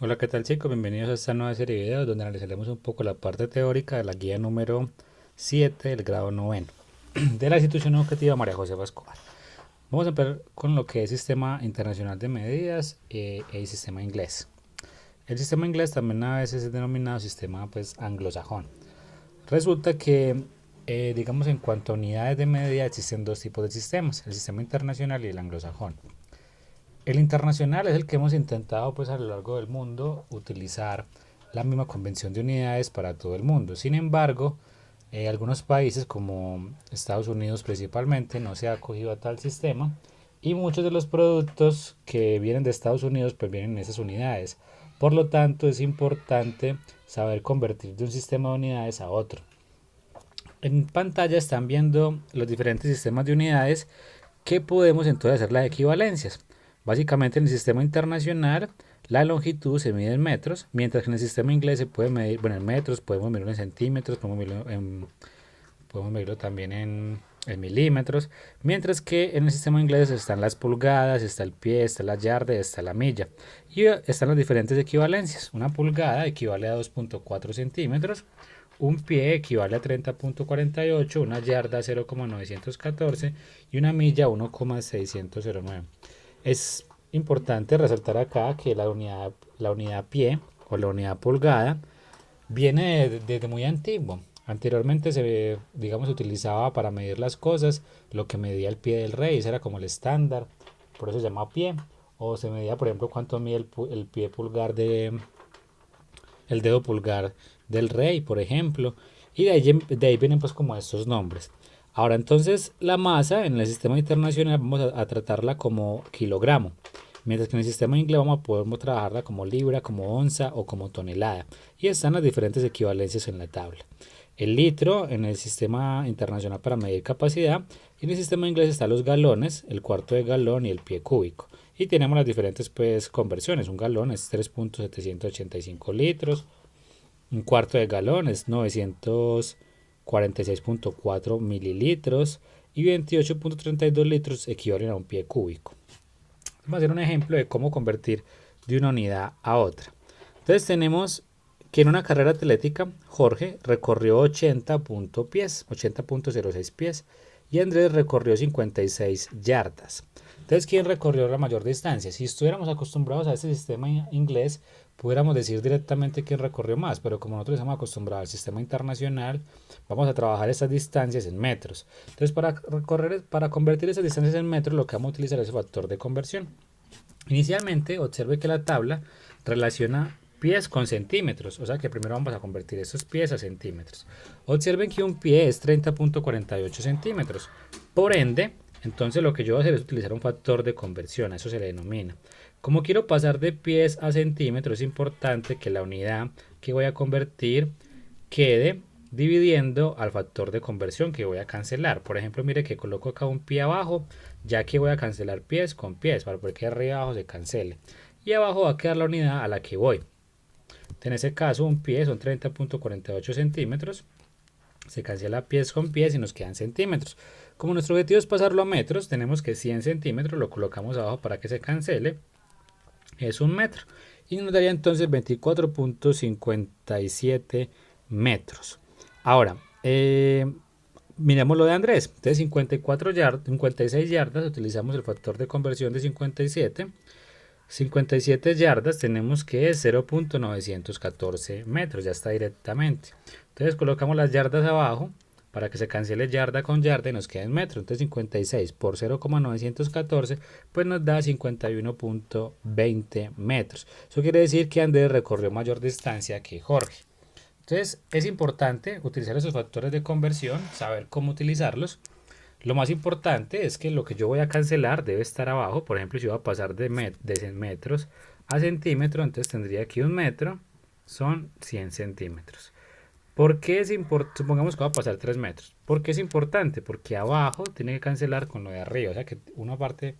Hola, ¿qué tal chicos? Bienvenidos a esta nueva serie de videos donde analizaremos un poco la parte teórica de la guía número 7 del grado noveno de la institución educativa María Josefa Escobar. Vamos a empezar con lo que es Sistema Internacional de Medidas y el sistema inglés. El sistema inglés también a veces es denominado sistema pues anglosajón. Resulta que, digamos, en cuanto a unidades de medida existen dos tipos de sistemas, el sistema internacional y el anglosajón. El internacional es el que hemos intentado pues a lo largo del mundo utilizar la misma convención de unidades para todo el mundo. Sin embargo, algunos países como Estados Unidos principalmente no se ha acogido a tal sistema y muchos de los productos que vienen de Estados Unidos pues vienen en esas unidades. Por lo tanto, es importante saber convertir de un sistema de unidades a otro. En pantalla están viendo los diferentes sistemas de unidades que podemos entonces hacer las equivalencias. Básicamente en el sistema internacional la longitud se mide en metros, mientras que en el sistema inglés se puede medir, bueno, en metros, podemos medirlo en centímetros, podemos medirlo también en milímetros, mientras que en el sistema inglés están las pulgadas, está el pie, está la yarda, está la milla. Y están las diferentes equivalencias. Una pulgada equivale a 2.4 centímetros, un pie equivale a 30.48, una yarda a 0.914 y una milla a 1.609. Es importante resaltar acá que la unidad pie o la unidad pulgada viene desde muy antiguo. Anteriormente digamos, se utilizaba para medir las cosas lo que medía el pie del rey, ese era como el estándar, por eso se llama pie. O se medía, por ejemplo, cuánto mide el pie pulgar el dedo pulgar del rey, por ejemplo. Y de ahí vienen pues como estos nombres. Ahora entonces la masa en el sistema internacional vamos a tratarla como kilogramo. Mientras que en el sistema inglés podemos trabajarla como libra, como onza o como tonelada. Y están las diferentes equivalencias en la tabla. El litro en el sistema internacional para medir capacidad. Y en el sistema inglés están los galones, el cuarto de galón y el pie cúbico. Y tenemos las diferentes pues, conversiones. Un galón es 3.785 litros. Un cuarto de galón es 946.4 mililitros. Y 28.32 litros equivalen a un pie cúbico. Vamos a hacer un ejemplo de cómo convertir de una unidad a otra. Entonces tenemos que en una carrera atlética Jorge recorrió 80.06 pies y Andrés recorrió 56 yardas. Entonces, ¿quién recorrió la mayor distancia? Si estuviéramos acostumbrados a este sistema inglés, pudiéramos decir directamente quién recorrió más, pero como nosotros estamos acostumbrados al sistema internacional, vamos a trabajar esas distancias en metros. Entonces, para convertir esas distancias en metros, lo que vamos a utilizar es el factor de conversión. Inicialmente, observe que la tabla relaciona pies con centímetros, o sea que primero vamos a convertir esos pies a centímetros. Observen que un pie es 30.48 centímetros. Por ende, entonces lo que yo voy a hacer es utilizar un factor de conversión, a eso se le denomina. Como quiero pasar de pies a centímetros, es importante que la unidad que voy a convertir quede dividiendo al factor de conversión que voy a cancelar. Por ejemplo, mire que coloco acá un pie abajo, ya que voy a cancelar pies con pies para que arriba y abajo se cancele. Y abajo va a quedar la unidad a la que voy. En ese caso, un pie son 30.48 centímetros. Se cancela pies con pies y nos quedan centímetros. Como nuestro objetivo es pasarlo a metros, tenemos que 100 centímetros lo colocamos abajo para que se cancele. Es un metro. Y nos daría entonces 24.57 metros. Ahora, miremos lo de Andrés. Entonces 56 yardas, utilizamos el factor de conversión de 57. 57 yardas tenemos que es 0.914 metros, ya está directamente. Entonces colocamos las yardas abajo para que se cancele yarda con yarda y nos quede en metro. Entonces 56 por 0.914 pues nos da 51.20 metros. Eso quiere decir que Andrés recorrió mayor distancia que Jorge. Entonces es importante utilizar esos factores de conversión, saber cómo utilizarlos. Lo más importante es que lo que yo voy a cancelar debe estar abajo. Por ejemplo, si voy a pasar de metros a centímetros, entonces tendría aquí un metro, son 100 centímetros. ¿Por qué es importante? Supongamos que va a pasar 3 metros. ¿Por qué es importante? Porque abajo tiene que cancelar con lo de arriba. O sea que una parte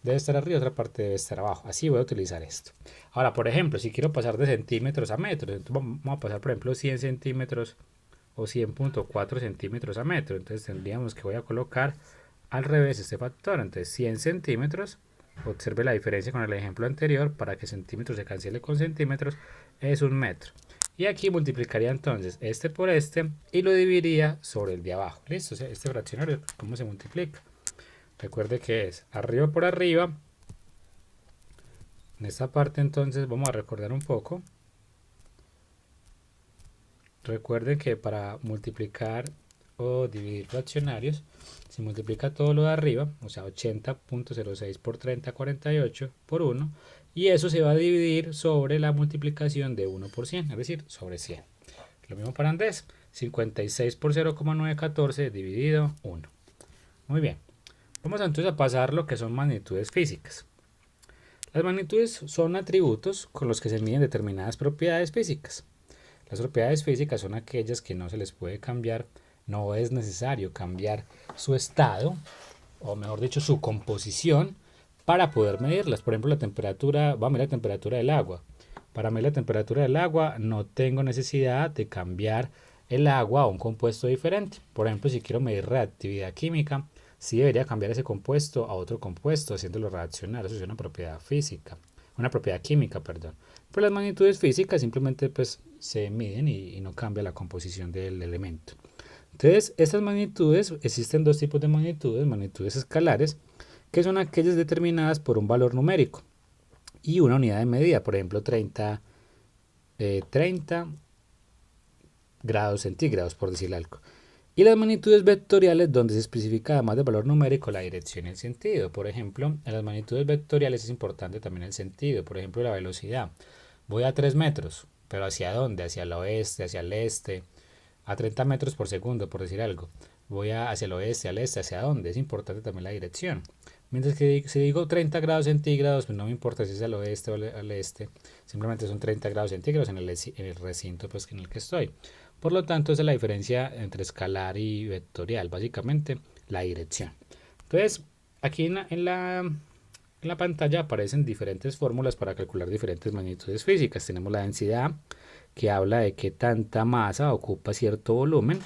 debe estar arriba, otra parte debe estar abajo. Así voy a utilizar esto. Ahora, por ejemplo, si quiero pasar de centímetros a metros, entonces vamos a pasar, por ejemplo, 100 centímetros o 100.4 centímetros a metro. Entonces tendríamos que voy a colocar al revés este factor. Entonces 100 centímetros Observe la diferencia con el ejemplo anterior. Para que centímetros se cancele con centímetros es un metro. Y aquí multiplicaría entonces este por este y lo dividiría sobre el de abajo. ¿Listo? O sea, este fraccionario, ¿cómo se multiplica? Recuerde que es arriba por arriba. En esta parte entonces vamos a recordar un poco. Recuerden que para multiplicar o dividir fraccionarios se multiplica todo lo de arriba, o sea 80.06 por 30,48 por 1, y eso se va a dividir sobre la multiplicación de 1 por 100, es decir, sobre 100. Lo mismo para Andrés, 56 por 0,914 dividido 1. Muy bien, vamos entonces a pasar lo que son magnitudes físicas. Las magnitudes son atributos con los que se miden determinadas propiedades físicas. Las propiedades físicas son aquellas que no se les puede cambiar, no es necesario cambiar su estado, o mejor dicho, su composición, para poder medirlas. Por ejemplo, la temperatura, vamos a medir la temperatura del agua. Para medir la temperatura del agua no tengo necesidad de cambiar el agua a un compuesto diferente. Por ejemplo, si quiero medir reactividad química, sí debería cambiar ese compuesto a otro compuesto, haciéndolo reaccionar. Eso es una propiedad física, una propiedad química, perdón. Pero las magnitudes físicas simplemente pues se miden y no cambia la composición del elemento. Entonces, estas magnitudes, existen dos tipos de magnitudes escalares, que son aquellas determinadas por un valor numérico y una unidad de medida, por ejemplo 30 grados centígrados, por decir algo. Y las magnitudes vectoriales, donde se especifica además del valor numérico la dirección y el sentido. Por ejemplo, en las magnitudes vectoriales es importante también el sentido. Por ejemplo, la velocidad. Voy a 3 metros, pero ¿hacia dónde? Hacia el oeste, hacia el este, a 30 metros por segundo, por decir algo. Voy hacia el oeste, al este, ¿hacia dónde? Es importante también la dirección. Mientras que si digo 30 grados centígrados, pues no me importa si es al oeste o al este, simplemente son 30 grados centígrados en el recinto pues, en el que estoy. Por lo tanto, esa es la diferencia entre escalar y vectorial, básicamente la dirección. Entonces, aquí en la pantalla aparecen diferentes fórmulas para calcular diferentes magnitudes físicas. Tenemos la densidad, que habla de qué tanta masa ocupa cierto volumen.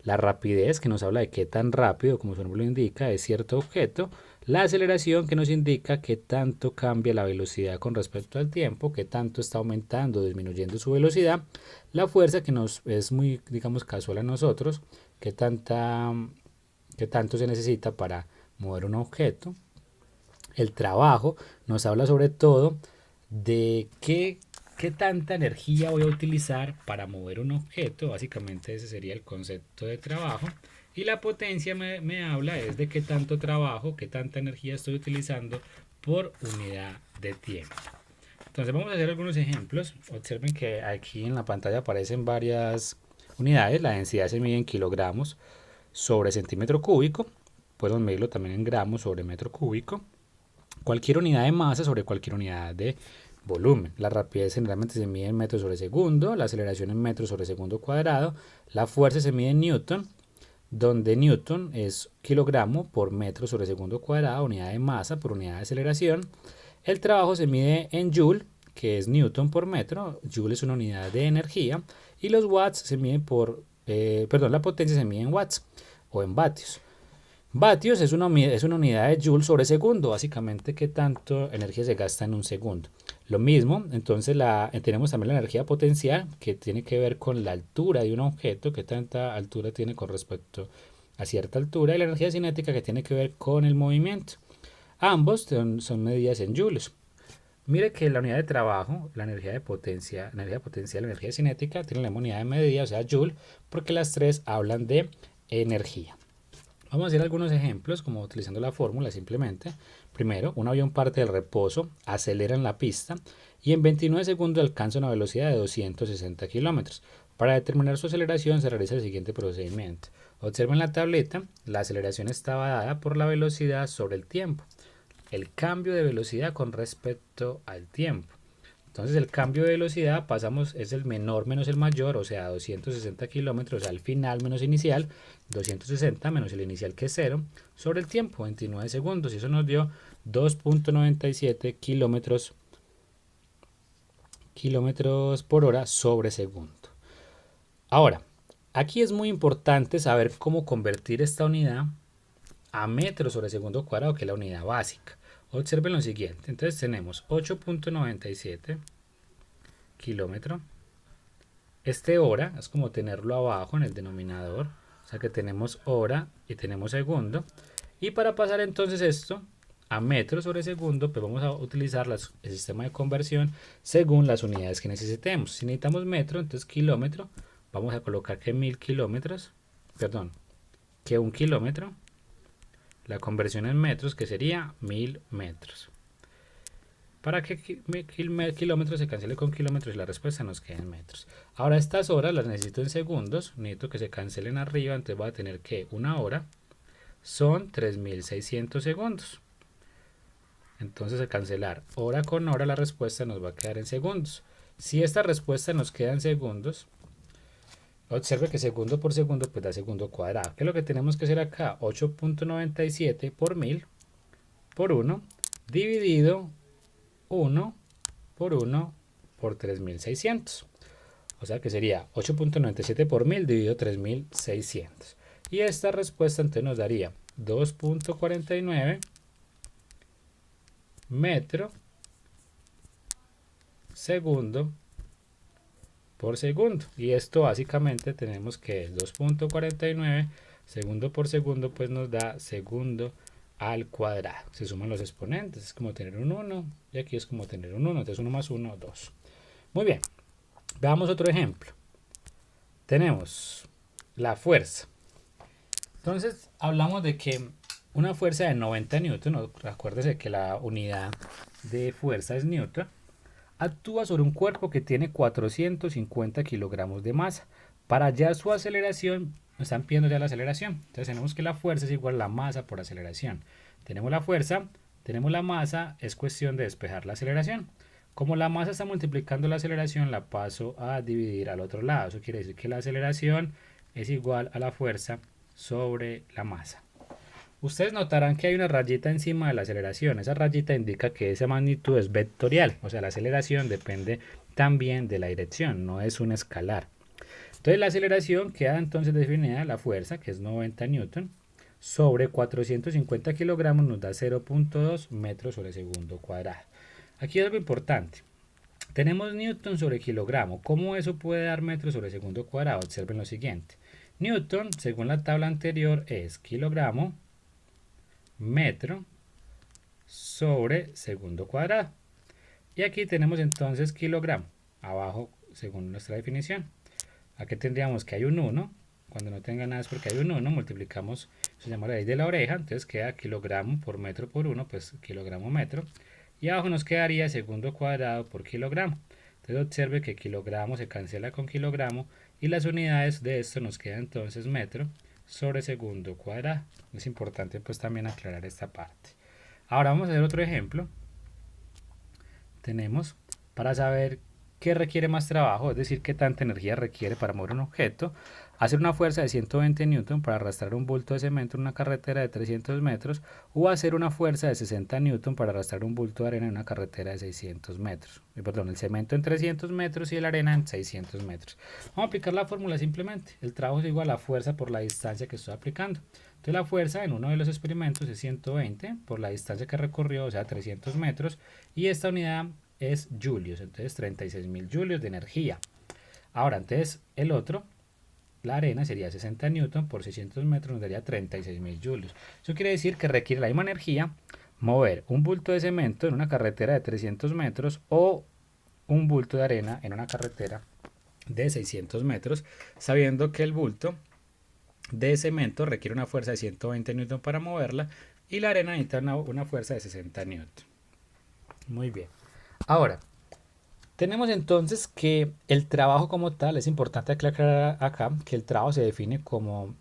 La rapidez, que nos habla de qué tan rápido, como su nombre lo indica, es cierto objeto. La aceleración, que nos indica qué tanto cambia la velocidad con respecto al tiempo, qué tanto está aumentando o disminuyendo su velocidad. La fuerza, que nos es muy, digamos, casual a nosotros, qué tanto se necesita para mover un objeto. El trabajo nos habla sobre todo de qué tanta energía voy a utilizar para mover un objeto. Básicamente ese sería el concepto de trabajo. Y la potencia me habla es de qué tanto trabajo, qué tanta energía estoy utilizando por unidad de tiempo. Entonces vamos a hacer algunos ejemplos. Observen que aquí en la pantalla aparecen varias unidades. La densidad se mide en kilogramos sobre centímetro cúbico. Podemos medirlo también en gramos sobre metro cúbico. Cualquier unidad de masa sobre cualquier unidad de volumen. La rapidez generalmente se mide en metros sobre segundo, la aceleración en metros sobre segundo cuadrado, la fuerza se mide en newton, donde newton es kilogramo por metro sobre segundo cuadrado, unidad de masa por unidad de aceleración. El trabajo se mide en joule, que es newton por metro, joule es una unidad de energía, y los watts se miden la potencia se mide en watts o en vatios. Vatios es una unidad de joule sobre segundo, básicamente qué tanto energía se gasta en un segundo. Lo mismo, entonces tenemos también la energía potencial, que tiene que ver con la altura de un objeto, qué tanta altura tiene con respecto a cierta altura, y la energía cinética, que tiene que ver con el movimiento. Ambos son medidas en joules. Mire que la unidad de trabajo, la energía potencial, la energía cinética, tienen la misma unidad de medida, o sea, joule, porque las tres hablan de energía. Vamos a hacer algunos ejemplos, como utilizando la fórmula simplemente. Primero, un avión parte del reposo, acelera en la pista y en 29 segundos alcanza una velocidad de 260 kilómetros. Para determinar su aceleración se realiza el siguiente procedimiento. Observen la tableta, la aceleración estaba dada por la velocidad sobre el tiempo. El cambio de velocidad con respecto al tiempo. Entonces el cambio de velocidad es el menor menos el mayor, o sea 260 kilómetros al final menos inicial, 260 menos el inicial que es 0, sobre el tiempo, 29 segundos, y eso nos dio 2.97 kilómetros por hora sobre segundo. Ahora, aquí es muy importante saber cómo convertir esta unidad a metros sobre segundo cuadrado, que es la unidad básica. Observen lo siguiente, entonces tenemos 8.97 kilómetros. Este hora es como tenerlo abajo en el denominador, o sea que tenemos hora y tenemos segundo. Y para pasar entonces esto a metros sobre segundo, pues vamos a utilizar el sistema de conversión según las unidades que necesitemos. Si necesitamos metro, entonces kilómetro, vamos a colocar que 1000 kilómetros, perdón, que 1 kilómetro, la conversión en metros que sería 1000 metros. Para que kilómetros se cancele con kilómetros y la respuesta nos quede en metros. Ahora estas horas las necesito en segundos, necesito que se cancelen arriba, entonces voy a tener que una hora son 3600 segundos. Entonces al cancelar hora con hora la respuesta nos va a quedar en segundos. Si esta respuesta nos queda en segundos, observe que segundo por segundo pues da segundo cuadrado. ¿Qué es lo que tenemos que hacer acá? 8.97 por 1000 por 1 dividido 1 por 1 por 3600. O sea que sería 8.97 por 1000 dividido 3600. Y esta respuesta entonces nos daría 2.49 metro segundo por segundo. Y esto básicamente tenemos que 2.49 segundo por segundo pues nos da segundo al cuadrado. Se suman los exponentes, es como tener un 1 y aquí es como tener un 1, entonces 1 más 1, 2. Muy bien, veamos otro ejemplo. Tenemos la fuerza. Entonces hablamos de que una fuerza de 90 newton, acuérdese que la unidad de fuerza es newton, actúa sobre un cuerpo que tiene 450 kilogramos de masa. Para hallar su aceleración, nos están pidiendo ya la aceleración. Entonces tenemos que la fuerza es igual a la masa por aceleración. Tenemos la fuerza, tenemos la masa, es cuestión de despejar la aceleración. Como la masa está multiplicando la aceleración, la paso a dividir al otro lado. Eso quiere decir que la aceleración es igual a la fuerza sobre la masa. Ustedes notarán que hay una rayita encima de la aceleración. Esa rayita indica que esa magnitud es vectorial, o sea, la aceleración depende también de la dirección, no es un escalar. Entonces la aceleración queda entonces definida la fuerza, que es 90 newton, sobre 450 kilogramos nos da 0.2 metros sobre segundo cuadrado. Aquí es algo importante. Tenemos newton sobre kilogramo. ¿Cómo eso puede dar metros sobre segundo cuadrado? Observen lo siguiente. Newton, según la tabla anterior, es kilogramo metro sobre segundo cuadrado. Y aquí tenemos entonces kilogramo, abajo según nuestra definición. Aquí tendríamos que hay un 1, cuando no tenga nada es porque hay un 1, multiplicamos, se llama la ley de la oreja, entonces queda kilogramo por metro por 1, pues kilogramo metro. Y abajo nos quedaría segundo cuadrado por kilogramo. Entonces observe que kilogramo se cancela con kilogramo y las unidades de esto nos queda entonces metro sobre segundo cuadrado. Es importante pues también aclarar esta parte. Ahora vamos a hacer otro ejemplo. Tenemos para saber qué requiere más trabajo, es decir, qué tanta energía requiere para mover un objeto, hacer una fuerza de 120 newton para arrastrar un bulto de cemento en una carretera de 300 metros o hacer una fuerza de 60 newton para arrastrar un bulto de arena en una carretera de 600 metros. Perdón, el cemento en 300 metros y la arena en 600 metros. Vamos a aplicar la fórmula simplemente. El trabajo es igual a la fuerza por la distancia que estoy aplicando. Entonces la fuerza en uno de los experimentos es 120 por la distancia que recorrió, o sea 300 metros, y esta unidad es julios, entonces 36.000 julios de energía. Ahora, entonces el otro, la arena, sería 60 newton por 600 metros, nos daría 36.000 julios. Eso quiere decir que requiere la misma energía mover un bulto de cemento en una carretera de 300 metros o un bulto de arena en una carretera de 600 metros, sabiendo que el bulto de cemento requiere una fuerza de 120 newton para moverla y la arena necesita una fuerza de 60 newton. Muy bien. Ahora, tenemos entonces que el trabajo como tal, es importante aclarar acá que el trabajo se define como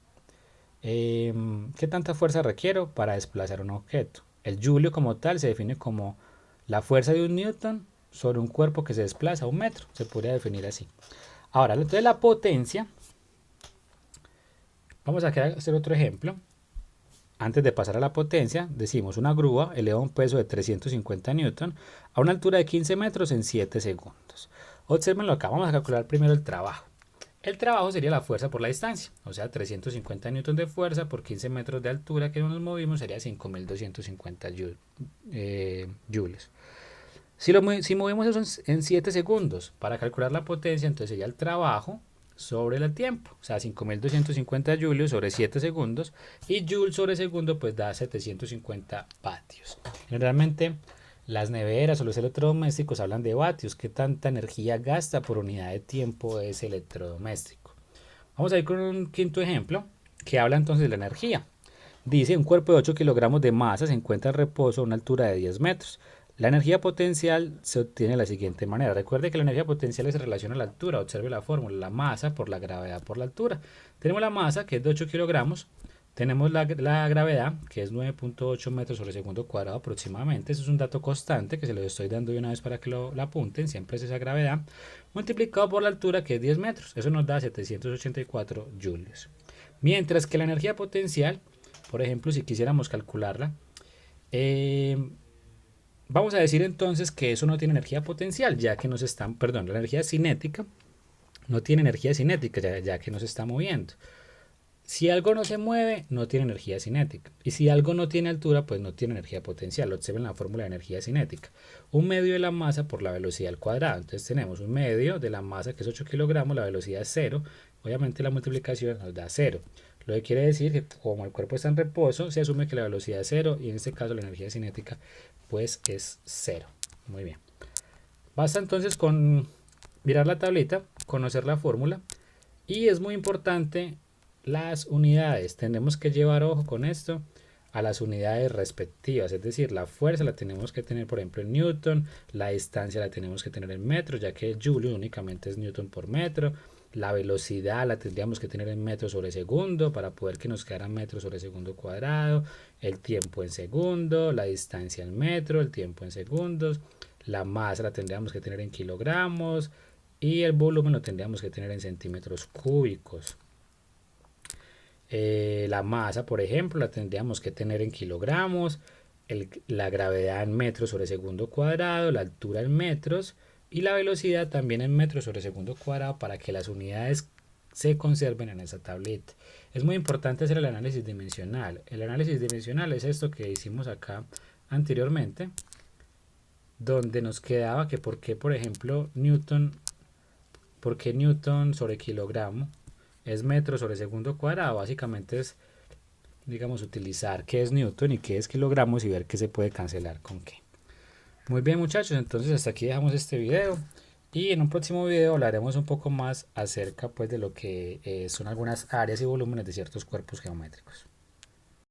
qué tanta fuerza requiero para desplazar un objeto. El julio como tal se define como la fuerza de un newton sobre un cuerpo que se desplaza a un metro, se podría definir así. Ahora, entonces la potencia, vamos a hacer otro ejemplo. Antes de pasar a la potencia, decimos una grúa eleva un peso de 350 newton a una altura de 15 metros en 7 segundos. Observenlo acá, vamos a calcular primero el trabajo. El trabajo sería la fuerza por la distancia, o sea, 350 newton de fuerza por 15 metros de altura que nos movimos sería 5250 joules. Si movemos eso en 7 segundos para calcular la potencia, entonces sería el trabajo sobre el tiempo, o sea, 5250 julios sobre 7 segundos y joule sobre segundo pues da 750 vatios. Generalmente las neveras o los electrodomésticos hablan de vatios, qué tanta energía gasta por unidad de tiempo ese electrodoméstico. Vamos a ir con un quinto ejemplo que habla entonces de la energía. Dice, un cuerpo de 8 kilogramos de masa se encuentra en reposo a una altura de 10 metros. La energía potencial se obtiene de la siguiente manera. Recuerde que la energía potencial se relaciona a la altura. Observe la fórmula, la masa por la gravedad por la altura. Tenemos la masa, que es de 8 kilogramos. Tenemos la gravedad, que es 9.8 metros sobre segundo cuadrado aproximadamente. Eso es un dato constante que se lo estoy dando de una vez para que lo apunten. Siempre es esa gravedad. Multiplicado por la altura, que es 10 metros. Eso nos da 784 julios. Mientras que la energía potencial, por ejemplo, si quisiéramos calcularla, vamos a decir entonces que eso no tiene energía potencial, ya que nos están, perdón, la energía cinética no tiene energía cinética, ya que nos está moviendo. Si algo no se mueve, no tiene energía cinética. Y si algo no tiene altura, pues no tiene energía potencial. Observen la fórmula de energía cinética. Un medio de la masa por la velocidad al cuadrado. Entonces tenemos un medio de la masa que es 8 kilogramos, la velocidad es 0. Obviamente la multiplicación nos da 0. Lo que quiere decir que como el cuerpo está en reposo, se asume que la velocidad es 0 y en este caso la energía cinética pues es 0. Muy bien. Basta entonces con mirar la tablita, conocer la fórmula y es muy importante las unidades. Tenemos que llevar ojo con esto a las unidades respectivas, es decir, la fuerza la tenemos que tener por ejemplo en newton, la distancia la tenemos que tener en metros, ya que joule únicamente es newton por metro. La velocidad la tendríamos que tener en metros sobre segundo para poder que nos quedara metros sobre segundo cuadrado. El tiempo en segundo, la distancia en metro, el tiempo en segundos. La masa la tendríamos que tener en kilogramos y el volumen lo tendríamos que tener en centímetros cúbicos. La masa, por ejemplo, la tendríamos que tener en kilogramos, la gravedad en metros sobre segundo cuadrado, la altura en metros y la velocidad también en metros sobre segundo cuadrado para que las unidades se conserven en esa tablita. Es muy importante hacer el análisis dimensional. El análisis dimensional es esto que hicimos acá anteriormente, donde nos quedaba que por qué, por ejemplo, newton sobre kilogramo es metro sobre segundo cuadrado. Básicamente es, digamos, utilizar qué es newton y qué es kilogramos y ver qué se puede cancelar con qué. Muy bien muchachos, entonces hasta aquí dejamos este video y en un próximo video hablaremos un poco más acerca pues de lo que son algunas áreas y volúmenes de ciertos cuerpos geométricos.